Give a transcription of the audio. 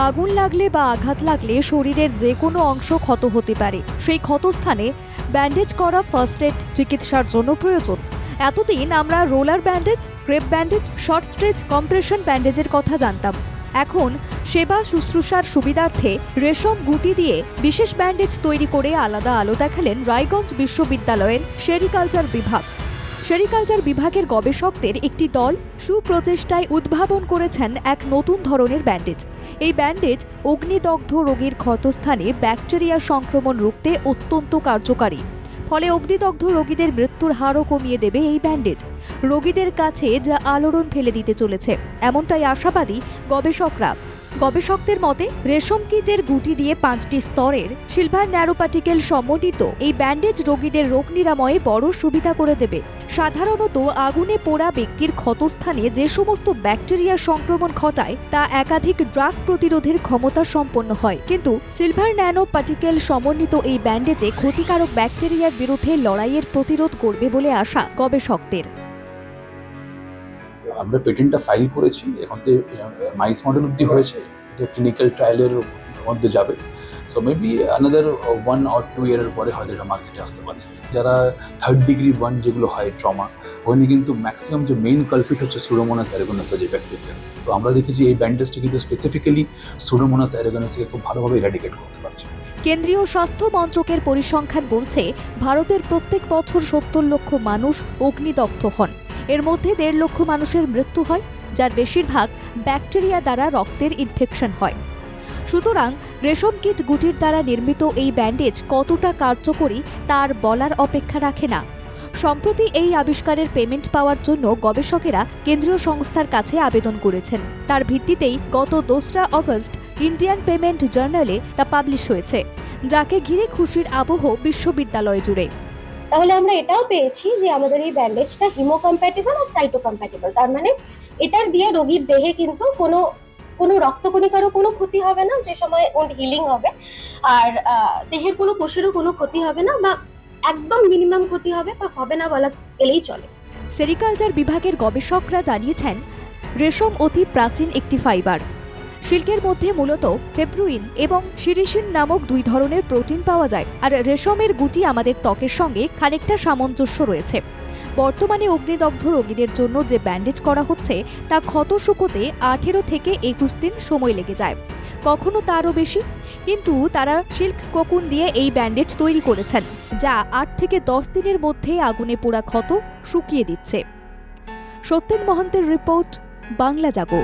আগুন লাগলে বা আঘাত লাগলে শরীরের যে কোনো অংশ ক্ষত হতে পারে। সেই ক্ষতস্থানে ব্যান্ডেজ করা ফার্স্ট এড চিকিৎসার জন্য প্রয়োজন। এতদিন আমরা roller bandage, crepe bandage, short stretch, compression ব্যান্ডেজের কথা জানতাম। এখন সেবা শুশ্রূষার সুবিধার্থে রেশম গুটি দিয়ে বিশেষ ব্যান্ডেজ তৈরি করে আলাদা আলো দেখালেন রায়গঞ্জ বিশ্ববিদ্যালয়ের সেরিকালচার বিভাগ। সেরিকালচার বিভাগের গবেষকদের একটি দল সুপ্রচেষ্টায় উদ্ভাবন করেছেন এক নতুন ধরনের ব্যান্ডেজ। এই ব্যান্ডেজ অগ্নিদগ্ধ রোগীর ক্ষতস্থানে ব্যাকটেরিয়া সংক্রমণ রুখতে অত্যন্ত কার্যকারী। ফলে অগ্নিদগ্ধ রোগীদের মৃত্যুর হারও কমিয়ে দেবে এই ব্যান্ডেজ। রোগীদের কাছে যা আলোড়ন ফেলে দিতে চলেছে, এমনটাই আশাবাদী গবেষকরা। গবেষকদের মতে রেশম কীটের গুটি দিয়ে 5টি স্তরের সিলভার ন্যানোপার্টিকেল সমন্বিত এই ব্যান্ডেজ রোগীদের রোগ নিরাময়ে বড় সুবিধা করে দেবে। সাধারণত আগুনে পোড়া ব্যক্তির ক্ষতস্থানে যে সমস্ত ব্যাকটেরিয়া সংক্রমণ ঘটায় তা একাধিক ড্রাগ প্রতিরোধের ক্ষমতা সম্পন্ন হয়, কিন্তু সিলভার ন্যানো পার্টিকেল সমন্বিত এই ব্যান্ডেজে ক্ষতিকারক ব্যাকটেরিয়ার বিরুদ্ধে লড়াইয়ের প্রতিরোধ করবে বলে আশা গবেষকদের। আমরা পেটেন্টটা ফাইল করেছি, এখন তো মাইস মডেল অবধি হয়েছে, এটা ক্লিনিক্যাল ট্রায়ালের মধ্যে যাবে। সো মেবি আনাদার 1 or 2 ইয়ারের পরে হয়তো এটা মার্কেটে আসতে পারে। যারা 3rd ডিগ্রি বার্ন যেগুলো হয় ট্রমা, ওখানে কিন্তু ম্যাক্সিমাম যে মেইন কালপিট হচ্ছে সুডোমোনাস অ্যারাগোনাসা যে ব্যাকটেরিয়া। তো আমরা দেখেছি এই ব্যান্ডেজটা কিন্তু স্পেসিফিক্যালি সুডোমোনাস অ্যারাগোনাসকে খুব ভালোভাবে ইরাডিকেট করতে পারছে। কেন্দ্রীয় স্বাস্থ্য মন্ত্রকের পরিসংখ্যান বলছে ভারতের প্রত্যেক বছর 70 লক্ষ মানুষ অগ্নিদগ্ধ হন। এর মধ্যে 1.5 লক্ষ মানুষের মৃত্যু হয়, যার বেশিরভাগ ব্যাকটেরিয়া দ্বারা রক্তের ইনফেকশন হয়। সুতরাং রেশম কীট গুটির দ্বারা নির্মিত এই ব্যান্ডেজ কতটা কার্যকরী তার বলার অপেক্ষা রাখে না। সম্প্রতি এই আবিষ্কারের পেমেন্ট পাওয়ার জন্য গবেষকেরা কেন্দ্রীয় সংস্থার কাছে আবেদন করেছেন। তার ভিত্তিতেই গত 2রা অগস্ট ইন্ডিয়ান পেমেন্ট জার্নালে তা পাবলিশ হয়েছে, যাকে ঘিরে খুশির আবহ বিশ্ববিদ্যালয় জুড়ে। তাহলে আমরা এটাও পেয়েছি যে আমাদের এই ব্যান্ডেজটা হিমো কম্প্যাটিবল আর সাইটো কম্প্যাটিবল। তার মানে এটার দিয়ে রোগীর দেহে কিন্তু কোনো রক্তকণিকারও কোনো ক্ষতি হবে না, যে সময় ওন্ড হিলিং হবে, আর দেহের কোনো কোষেরও কোনো ক্ষতি হবে না, বা একদম মিনিমাম ক্ষতি হবে বা হবে না বলা গেলেই চলে। সেরিকালচার বিভাগের গবেষকরা জানিয়েছেন রেশম অতি প্রাচীন একটি ফাইবার। সিল্কের মধ্যে মূলত ফেব্রুইন এবং সিরিসিন নামক 2 ধরনের প্রোটিন পাওয়া যায়, আর রেশমের গুটি আমাদের ত্বকের সঙ্গে খানিকটা সামঞ্জস্য রয়েছে। বর্তমানে অগ্নিদগ্ধ রোগীদের জন্য যে ব্যান্ডেজ করা হচ্ছে তা ক্ষত শুকোতে 18 থেকে 21 দিন সময় লেগে যায়, কখনো তারও বেশি। কিন্তু তারা সিল্ক কোকুন দিয়ে এই ব্যান্ডেজ তৈরি করেছেন, যা 8 থেকে 10 দিনের মধ্যে আগুনে পোড়া ক্ষত শুকিয়ে দিচ্ছে। সত্যেন মহন্তের রিপোর্ট, বাংলা জাগো।